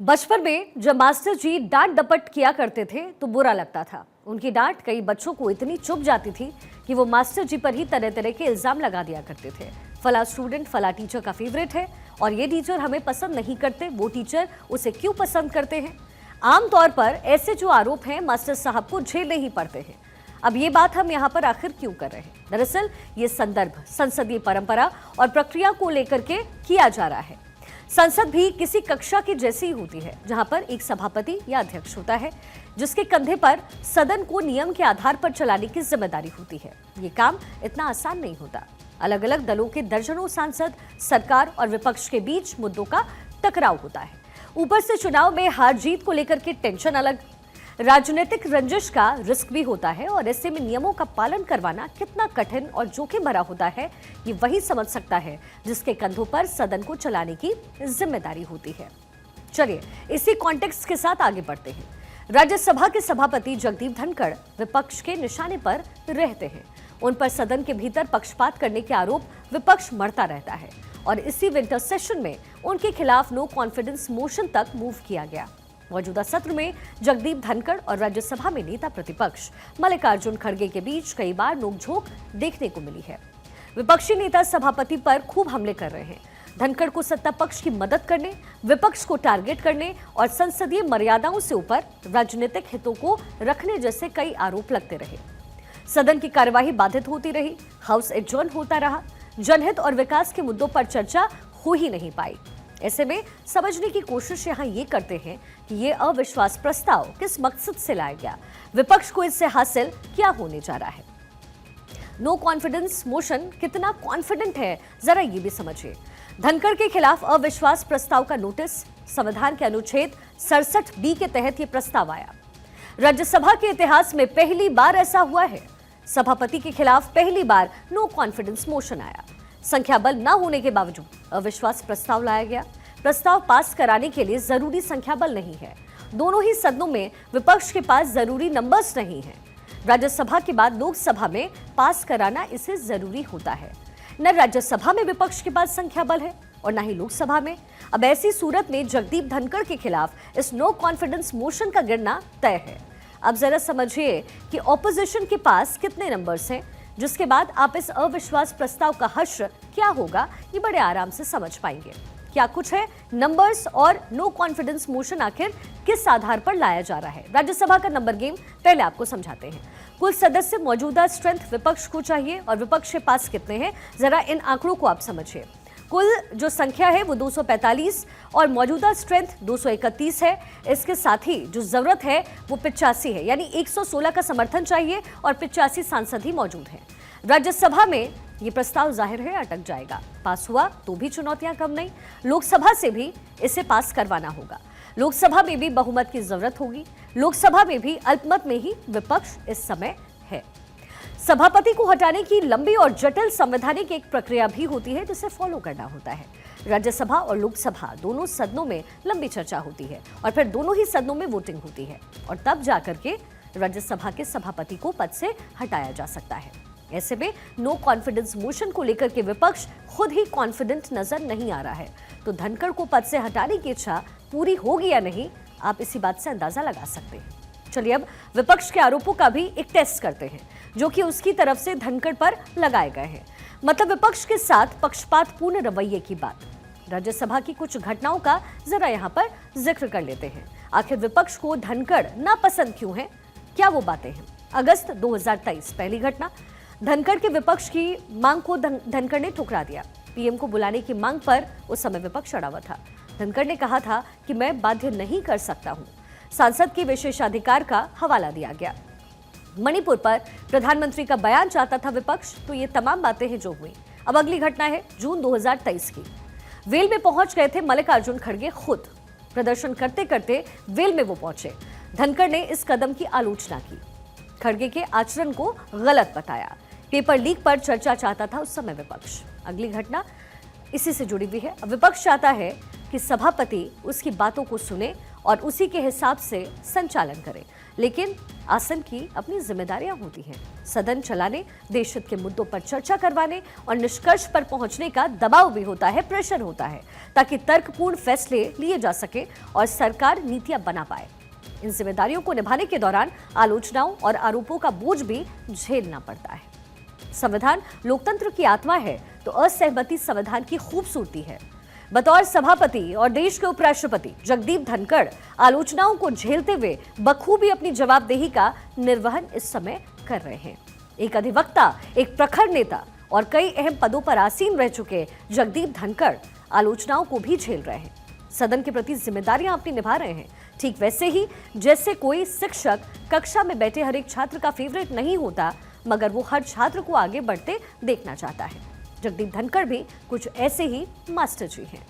बचपन में जब मास्टर जी डांट डपट किया करते थे तो बुरा लगता था। उनकी डांट कई बच्चों को इतनी चुभ जाती थी कि वो मास्टर जी पर ही तरह तरह के इल्जाम लगा दिया करते थे। फला स्टूडेंट फला टीचर का फेवरेट है और ये टीचर हमें पसंद नहीं करते, वो टीचर उसे क्यों पसंद करते हैं। आमतौर पर ऐसे जो आरोप हैं मास्टर साहब को झेलने ही पड़ते हैं। अब ये बात हम यहाँ पर आखिर क्यों कर रहे हैं? दरअसल ये संदर्भ संसदीय परंपरा और प्रक्रिया को लेकर के किया जा रहा है। संसद भी किसी कक्षा की जैसी ही होती है, जहां पर एक सभापति या अध्यक्ष होता है जिसके कंधे पर सदन को नियम के आधार पर चलाने की जिम्मेदारी होती है। ये काम इतना आसान नहीं होता। अलग अलग दलों के दर्जनों सांसद, सरकार और विपक्ष के बीच मुद्दों का टकराव होता है। ऊपर से चुनाव में हार जीत को लेकर के टेंशन अलग, राजनीतिक रंजिश का रिस्क भी होता है और ऐसे में नियमों का पालन करवाना कितना कठिन और जोखिम भरा होता है ये वही समझ सकता है जिसके कंधों पर सदन को चलाने की जिम्मेदारी होती है। चलिए इसी कॉन्टेक्स्ट के साथ आगे बढ़ते हैं। राज्यसभा के सभापति जगदीप धनखड़ विपक्ष के निशाने पर रहते हैं। उन पर सदन के भीतर पक्षपात करने के आरोप विपक्ष मढ़ता रहता है और इसी विंटर सेशन में उनके खिलाफ नो कॉन्फिडेंस मोशन तक मूव किया गया। मौजूदा सत्र में जगदीप धनखड़ और राज्यसभा में नेता प्रतिपक्ष मल्लिकार्जुन खड़गे के बीच कई बार नोकझोंक देखने को मिली है। विपक्षी नेता सभापति पर खूब हमले कर रहे हैं। धनखड़ को सत्ता पक्ष की मदद करने, विपक्ष को टारगेट करने और संसदीय मर्यादाओं से ऊपर राजनीतिक हितों को रखने जैसे कई आरोप लगते रहे। सदन की कार्यवाही बाधित होती रही, हाउस एडजर्न होता रहा, जनहित और विकास के मुद्दों पर चर्चा हो ही नहीं पाई। ऐसे में समझने की कोशिश यहाँ ये करते हैं कि ये अविश्वास प्रस्ताव किस मकसद से लाया गया, विपक्ष को इससे हासिल क्या होने जा रहा है। नो कॉन्फिडेंस मोशन कितना कॉन्फिडेंट है, जरा ये भी समझिए। धनखड़ के खिलाफ अविश्वास प्रस्ताव का नोटिस, संविधान के अनुच्छेद 67B के तहत ये प्रस्ताव आया। राज्यसभा के इतिहास में पहली बार ऐसा हुआ है। सभापति के खिलाफ पहली बार नो कॉन्फिडेंस मोशन आया। संख्या बल न होने के बावजूद अविश्वास प्रस्ताव लाया गया। प्रस्ताव पास कराने के लिए जरूरी संख्या बल नहीं है। दोनों ही सदनों में विपक्ष के पास जरूरी नंबर्स नहीं है। राज्यसभा के बाद लोकसभा में पास कराना इसे जरूरी होता है। न राज्यसभा में विपक्ष के पास संख्या बल है और न ही लोकसभा में। अब ऐसी सूरत में जगदीप धनखड़ के खिलाफ इस नो कॉन्फिडेंस मोशन का गिरना तय है। अब जरा समझिए कि ऑपोजिशन के पास कितने नंबर्स हैं, जिसके बाद आप इस अविश्वास प्रस्ताव का हश्र क्या होगा ये बड़े आराम से समझ पाएंगे। क्या कुछ है नंबर्स और नो कॉन्फिडेंस मोशन आखिर किस आधार पर लाया जा रहा है। राज्यसभा का नंबर गेम पहले आपको समझाते हैं। कुल सदस्य मौजूदा स्ट्रेंथ विपक्ष को चाहिए और विपक्ष के पास कितने हैं, जरा इन आंकड़ों को आप समझिए। कुल जो संख्या है वो 245 और मौजूदा स्ट्रेंथ 231 है। इसके साथ ही जो जरूरत है वो 85 है, यानी 116 का समर्थन चाहिए और 85 सांसद ही मौजूद हैं। राज्यसभा में ये प्रस्ताव जाहिर है अटक जाएगा। पास हुआ तो भी चुनौतियां कम नहीं, लोकसभा से भी इसे पास करवाना होगा। लोकसभा में भी बहुमत की जरूरत होगी। लोकसभा में भी अल्पमत में ही विपक्ष इस समय है। सभापति को हटाने की लंबी और जटिल संवैधानिक एक प्रक्रिया भी होती है जिसे फॉलो करना होता है। राज्यसभा और लोकसभा दोनों सदनों में लंबी चर्चा होती है और फिर दोनों ही सदनों में वोटिंग होती है और तब जाकर के राज्यसभा के सभापति को पद से हटाया जा सकता है। ऐसे में नो कॉन्फिडेंस मोशन को लेकर के विपक्ष खुद ही कॉन्फिडेंट नजर नहीं आ रहा है, तो धनखड़ को पद से हटाने की इच्छा पूरी होगी या नहीं, आप इसी बात से अंदाजा लगा सकते हैं। चलिए अब विपक्ष के आरोपों का भी एक टेस्ट करते हैं जो कि उसकी तरफ से धनखड़ पर लगाए गए हैं। मतलब विपक्ष के साथ पक्षपातपूर्ण रवैये की बात। राज्यसभा की कुछ घटनाओं का जरा यहाँ पर जिक्र कर लेते हैं। आखिर विपक्ष को धनखड़ नापसंद क्यों है, क्या वो बातें हैं। अगस्त 2023 पहली घटना, धनखड़ के विपक्ष की मांग को धनखड़ ने ठुकरा दिया। पीएम को बुलाने की मांग पर उस समय विपक्ष अड़ा हुआ था। धनखड़ ने कहा था कि मैं बाध्य नहीं कर सकता हूं। सांसद के विशेषाधिकार का हवाला दिया गया। मणिपुर पर प्रधानमंत्री का बयान चाहता था विपक्ष, तो ये तमाम बातें हैं जो हुई। अब अगली घटना है जून 2023 की। वेल में पहुंच गए थे मल्लिकार्जुन खड़गे खुद। प्रदर्शन करते करते वेल में वो पहुंचे। धनखड़ ने इस कदम की आलोचना की, खड़गे के आचरण को गलत बताया। पेपर लीक पर चर्चा चाहता था उस समय विपक्ष। अगली घटना इसी से जुड़ी हुई है। अब विपक्ष चाहता है कि सभापति उसकी बातों को सुने और उसी के हिसाब से संचालन करे, लेकिन आसन की अपनी जिम्मेदारियां होती हैं। सदन चलाने, देश हित के मुद्दों पर चर्चा करवाने और निष्कर्ष पर पहुंचने का दबाव भी होता है, प्रेशर होता है, ताकि तर्कपूर्ण फैसले लिए जा सके और सरकार नीतियां बना पाए। इन जिम्मेदारियों को निभाने के दौरान आलोचनाओं और आरोपों का बोझ भी झेलना पड़ता है। संविधान लोकतंत्र की आत्मा है, तो असहमति संविधान की खूबसूरती है। बतौर सभापति और देश के उपराष्ट्रपति जगदीप धनखड़ आलोचनाओं को झेलते हुए बखूबी अपनी जवाबदेही का निर्वहन इस समय कर रहे हैं। एक अधिवक्ता, एक प्रखर नेता और कई अहम पदों पर आसीन रह चुके जगदीप धनखड़ आलोचनाओं को भी झेल रहे हैं। सदन के प्रति जिम्मेदारियां अपनी निभा रहे हैं, ठीक वैसे ही जैसे कोई शिक्षक कक्षा में बैठे हर एक छात्र का फेवरेट नहीं होता, मगर वो हर छात्र को आगे बढ़ते देखना चाहता है। जगदीप धनखड़ भी कुछ ऐसे ही मास्टर जी हैं।